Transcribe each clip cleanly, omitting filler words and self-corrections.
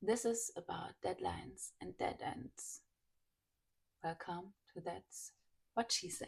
This is about deadlines and dead ends. Welcome to That's What She Said.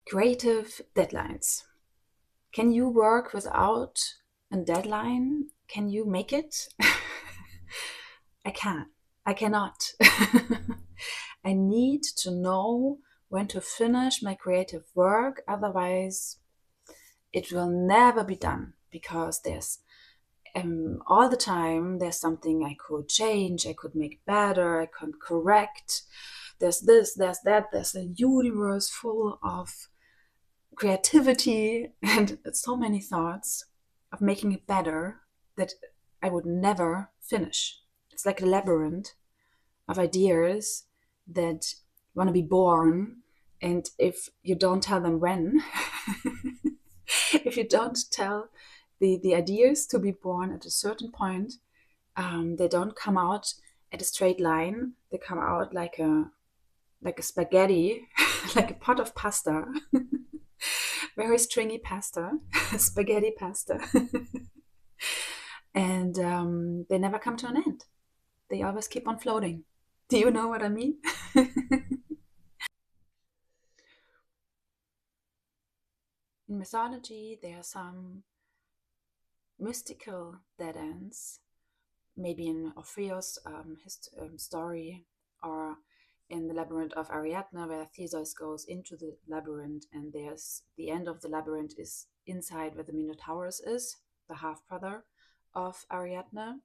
Creative deadlines. Can you work without a deadline? Can you make it? I can't. I cannot. I need to know when to finish my creative work, otherwise it will never be done, because there's all the time there's something I could change, I could make better, I could correct. There's this, there's that, there's a universe full of creativity and so many thoughts of making it better that I would never finish. It's like a labyrinth of ideas that want to be born, and if you don't tell them when, if you don't tell the ideas to be born at a certain point, they don't come out at a straight line. They come out like a spaghetti, like a pot of pasta. Very stringy pasta, spaghetti pasta. And they never come to an end. They always keep on floating. Do you know what I mean? In mythology, there are some mystical dead ends, maybe in Orpheus' story, or in the labyrinth of Ariadne, where Theseus goes into the labyrinth, and there's the end of the labyrinth is inside where the Minotaurus is, the half brother of Ariadne,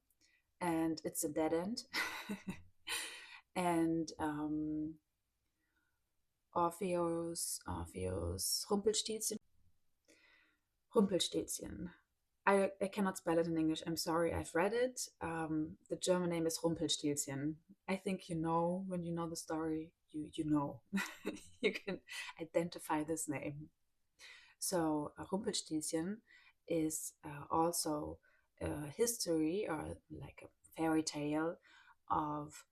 and it's a dead end. And Orpheus, Rumpelstilzchen. I cannot spell it in English. I'm sorry. I've read it. The German name is Rumpelstilzchen. I think you know, when you know the story, you know. You can identify this name. So Rumpelstilzchen is also a history, or like a fairy tale of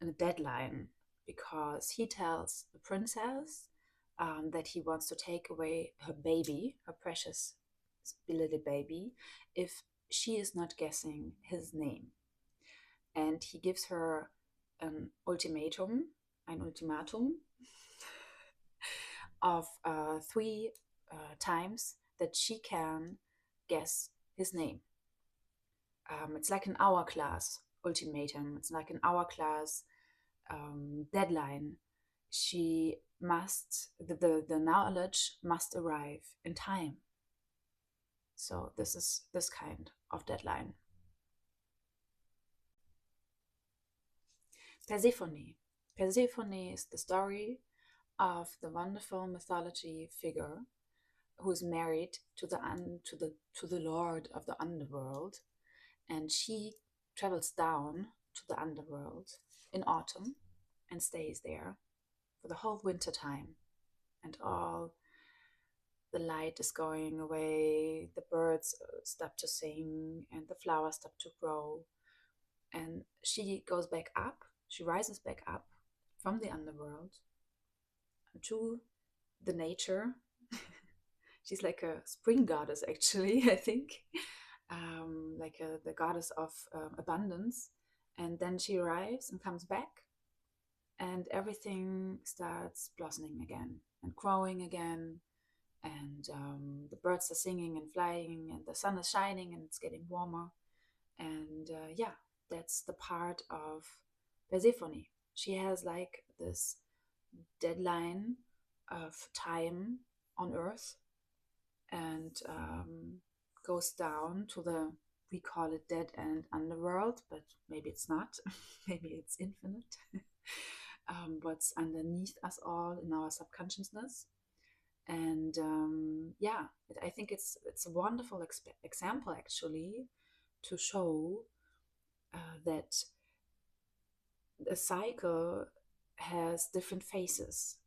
a deadline, because he tells the princess that he wants to take away her baby, her precious little baby, if she is not guessing his name. And he gives her an ultimatum of three times that she can guess his name. It's like an hourglass ultimatum. It's like an hourglass deadline. She must, the knowledge must arrive in time. So this is this kind of deadline. Persephone. Persephone is the story of the wonderful mythology figure who is married to the lord of the underworld, and she travels down to the underworld in autumn and stays there for the whole winter time, and all the light is going away, the birds stop to sing, and the flowers stop to grow, and she goes back up, she rises back up from the underworld to the nature. She's like a spring goddess, actually, I think, like the goddess of abundance. And then she arrives and comes back, and everything starts blossoming again and growing again. And the birds are singing and flying, and the sun is shining, and it's getting warmer. And yeah, that's the part of Persephone. She has like this deadline of time on Earth, and goes down to the, we call it dead end underworld, but maybe it's not. Maybe it's infinite. What's underneath us all in our subconsciousness. And yeah, I think it's a wonderful example, actually, to show that a cycle has different phases,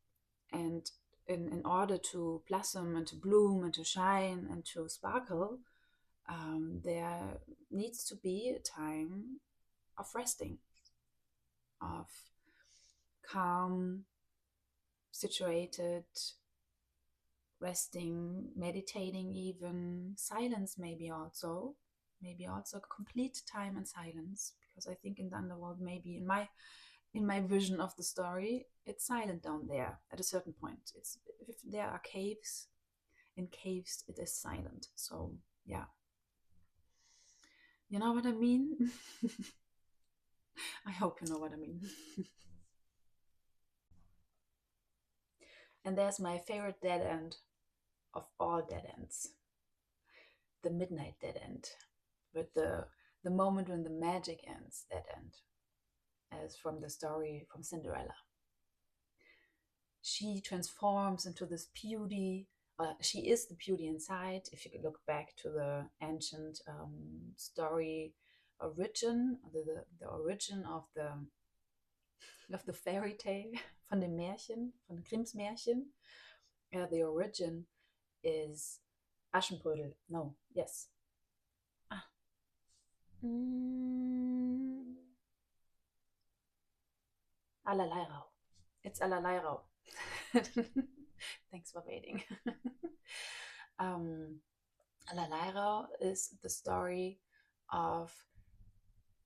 and in order to blossom and to bloom and to shine and to sparkle, there needs to be a time of resting, of calm, situated, resting, meditating, even silence, maybe also complete time in silence. Because I think in the underworld, maybe in my vision of the story, it's silent down there at a certain point. It's if there are caves, in caves it is silent. So yeah, you know what I mean. I hope you know what I mean. And there's my favorite dead end of all dead ends, the midnight dead end, with the moment when the magic ends, dead end, as from the story from Cinderella. She transforms into this beauty. She is the beauty inside. If you could look back to the ancient story origin, the origin of the fairy tale, von dem Märchen, von Grimms Märchen, the origin is Aschenbrödel. No, yes. Ah. Mm. Allerleirauh. It's Allerleirauh. Thanks for waiting. um, Allerleirauh is the story of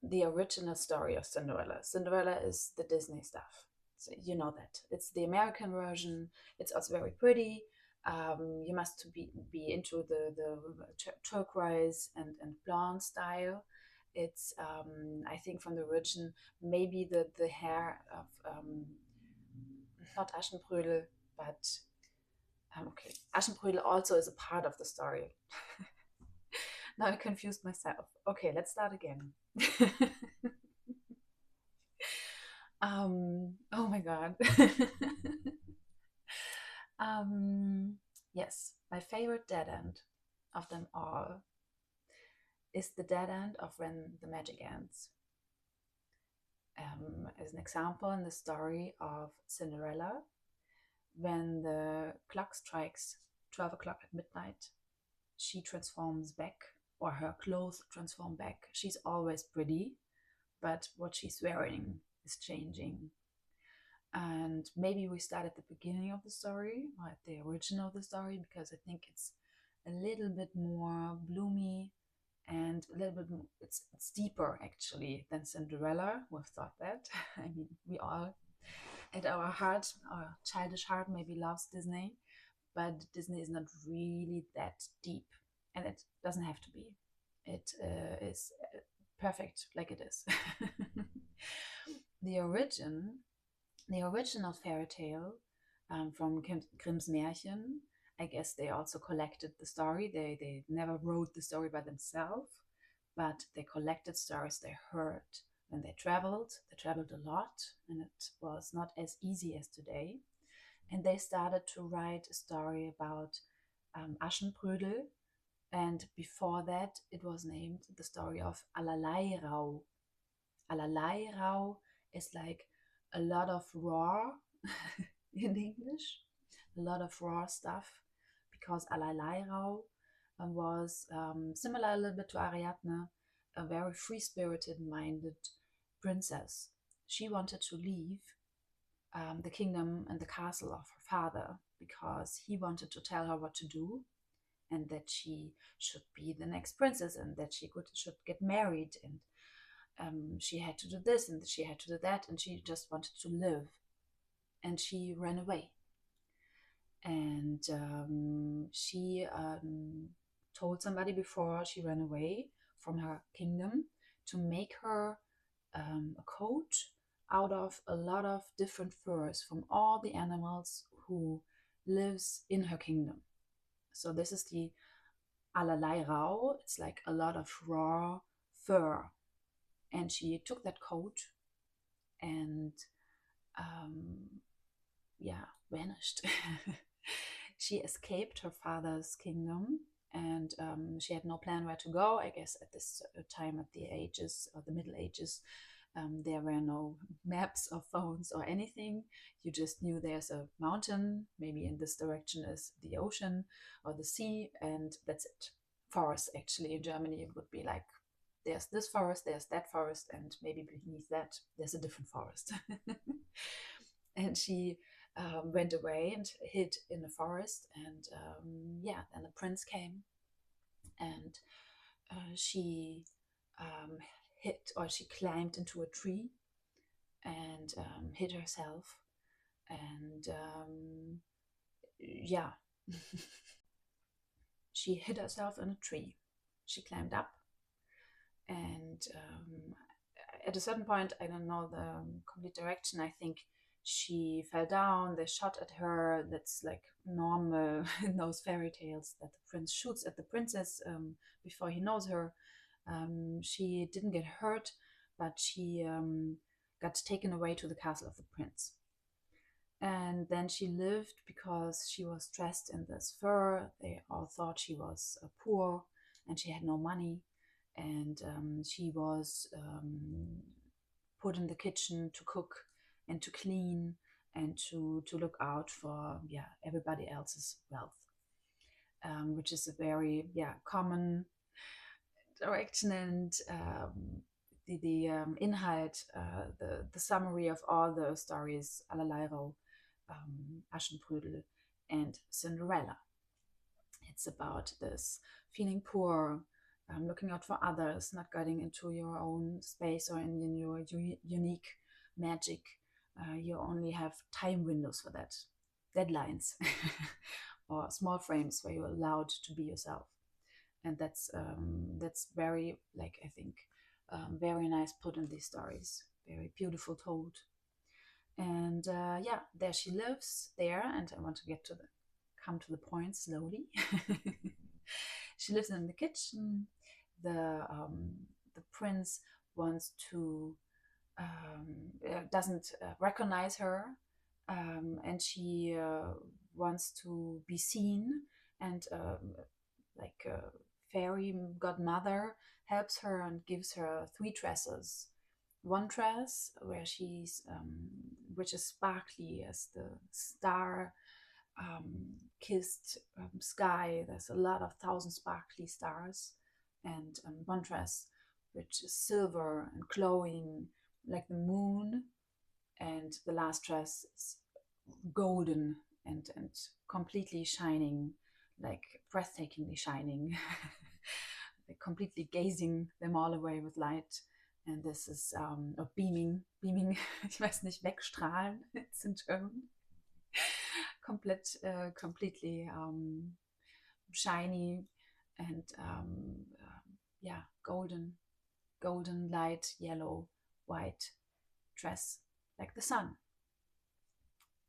the original story of Cinderella. Cinderella is the Disney stuff. So you know that. It's the American version. It's also very pretty. You must be into the turquoise and blonde style. It's I think from the origin maybe the hair of not Aschenbrödel, but okay, Aschenbrödel also is a part of the story. Now I confused myself. Okay, let's start again. Oh my god. Yes, my favorite dead end of them all is the dead end of when the magic ends. As an example, in the story of Cinderella, when the clock strikes 12 o'clock at midnight, she transforms back, or her clothes transform back. She's always pretty, but what she's wearing is changing. And maybe we start at the beginning of the story, or at the origin of the story, because I think it's a little bit more bloomy and a little bit more, it's deeper actually than Cinderella. We've thought that. I mean, we all at our heart, our childish heart, maybe loves Disney, but Disney is not really that deep, and it doesn't have to be. It is perfect like it is. the origin, the original fairy tale from Grimm's Märchen. I guess they also collected the story. They never wrote the story by themselves, but they collected stories they heard when they traveled. They traveled a lot, and it was not as easy as today. And they started to write a story about Aschenbrödel. And before that, it was named the story of Allerleirauh. Allerleirauh is like a lot of raw in English, a lot of raw stuff, because Allerleirauh was similar a little bit to Ariadne, a very free-spirited minded princess. She wanted to leave the kingdom and the castle of her father because he wanted to tell her what to do, and that she should be the next princess, and that should get married, and she had to do this and she had to do that, and she just wanted to live, and she ran away. And she told somebody before she ran away from her kingdom to make her a coat out of a lot of different furs from all the animals who lives in her kingdom. So this is the Allerleirauh. It's like a lot of raw fur. And she took that coat and vanished. She escaped her father's kingdom, and she had no plan where to go. I guess at this time, at the ages or the Middle Ages, There were no maps or phones or anything. You just knew there's a mountain, maybe in this direction is the ocean or the sea, and that's it. Forest, actually, in Germany, it would be like there's this forest, there's that forest, and maybe beneath that, there's a different forest. And she went away and hid in the forest. And yeah, then the prince came, and she hid, or she climbed into a tree and hid herself. And yeah, she hid herself in a tree. She climbed up, and at a certain point, I don't know the complete direction, I think she fell down, they shot at her. That's like normal in those fairy tales, that the prince shoots at the princess before he knows her. She didn't get hurt, but she got taken away to the castle of the prince. And then she lived because she was dressed in this fur. They all thought she was poor and she had no money. And she was put in the kitchen to cook and to clean and to look out for everybody else's wealth, which is a very common direction. And the Inhalt, the summary of all the stories, Allerleirauh, Aschenbrödel, and Cinderella. It's about this feeling poor, looking out for others, not getting into your own space or in your unique magic. You only have time windows for that, deadlines, or small frames where you're allowed to be yourself. And that's very, like, I think, very nice put in these stories, very beautiful told. And there she lives there, and I want to come to the point slowly. She lives in the kitchen. The prince wants to doesn't recognize her, and she wants to be seen, and like a fairy godmother helps her and gives her 3 dresses. One dress where she's which is sparkly as the star kissed sky. There's a lot of 1,000 sparkly stars. And one dress which is silver and glowing like the moon. And the last dress is golden and completely shining, like breathtakingly shining, like completely gazing them all away with light. And this is beaming, ich weiß nicht, wegstrahlen, it's in German. Completely shiny and golden light, yellow, white dress, like the sun.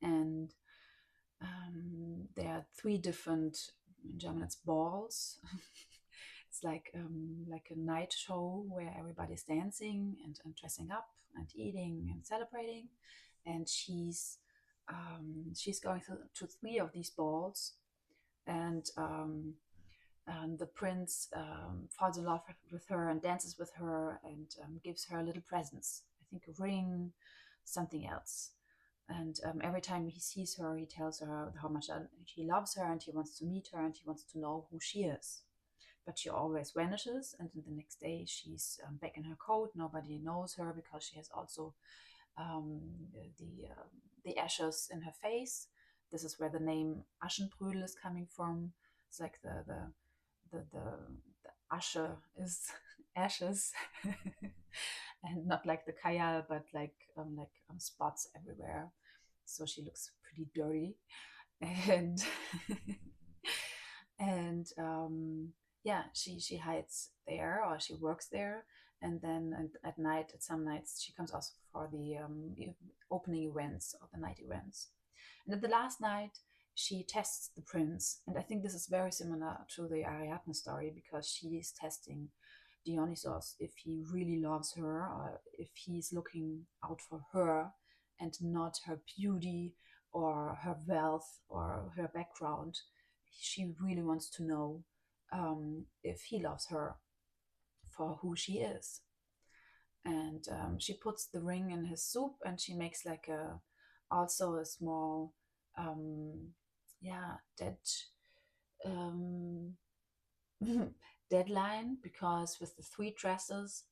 And there are 3 different, in German it's balls. It's like a night show where everybody's dancing and dressing up and eating and celebrating. And she's going to 3 of these balls, and the prince falls in love with her and dances with her and gives her little presents. I think a ring, something else. And every time he sees her, he tells her how much he loves her, and he wants to meet her, and he wants to know who she is. But she always vanishes, and the next day she's back in her coat. Nobody knows her because she has also the ashes in her face. This is where the name Aschenbrödel is coming from. It's like the Asche is ashes, and not like the Kajal, but like spots everywhere. So she looks pretty dirty, and and she hides there, or she works there. And then at night, at some nights, she comes also for the opening events or the night events. And at the last night, she tests the prince. And I think this is very similar to the Ariadne story, because she is testing Dionysos if he really loves her, or if he's looking out for her and not her beauty or her wealth or her background. She really wants to know if he loves her for who she is. and she puts the ring in his soup, and she makes like also a small dead um, deadline, because with the 3 dresses,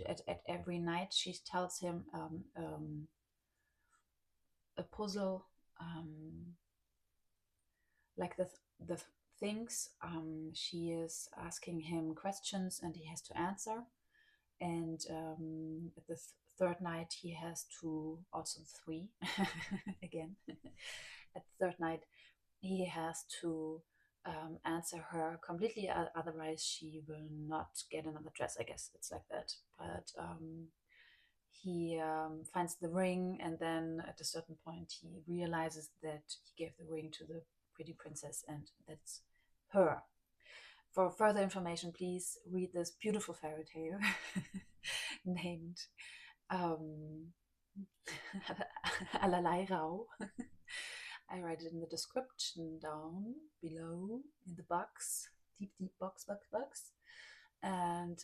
at every night she tells him a puzzle, like the things. She is asking him questions and he has to answer. And at the third night he has to, also 3 again, at the third night he has to answer her completely, otherwise she will not get another dress. I guess it's like that. But he finds the ring, and then at a certain point he realizes that he gave the ring to the pretty princess, and that's her. For further information, please read this beautiful fairy tale named Allerleirauh. I write it in the description down below in the box, deep box. And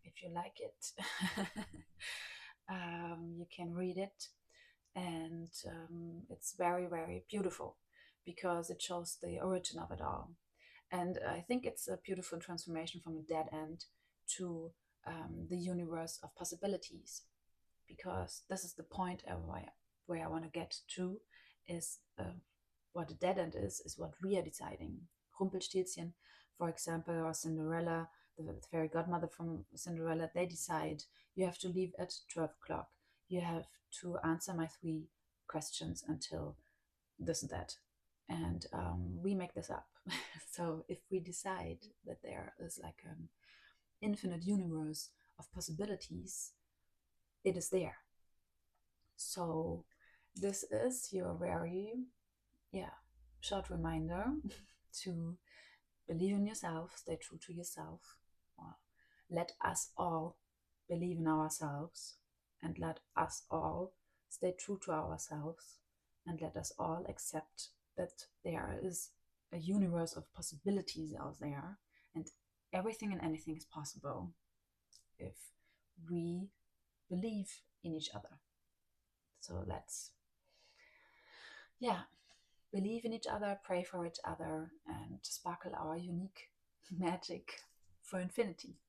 if you like it, you can read it. And it's very, very beautiful, because it shows the origin of it all. And I think it's a beautiful transformation from a dead end to the universe of possibilities, because this is the point where I want to get to, is what a dead end is what we are deciding. Rumpelstiltskin, for example, or Cinderella, the fairy godmother from Cinderella, they decide you have to leave at 12 o'clock. You have to answer my 3 questions until this and that. And we make this up. So if we decide that there is like an infinite universe of possibilities, it is there. So this is your very short reminder to believe in yourself, stay true to yourself. Let us all believe in ourselves, and let us all stay true to ourselves, and let us all accept that there is a universe of possibilities out there, and everything and anything is possible if we believe in each other. So let's believe in each other, pray for each other, and sparkle our unique magic for infinity.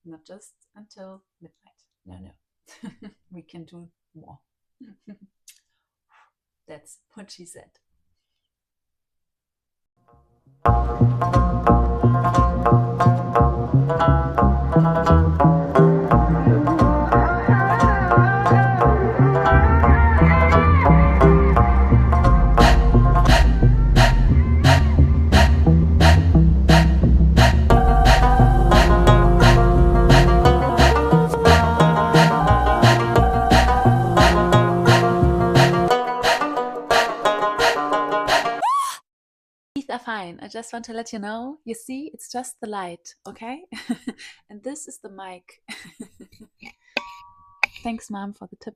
Not just until midnight. No. We can do more. That's what she said. Are fine. I just want to let you know, you see, it's just the light, okay? And this is the mic. Thanks, Mom, for the tip.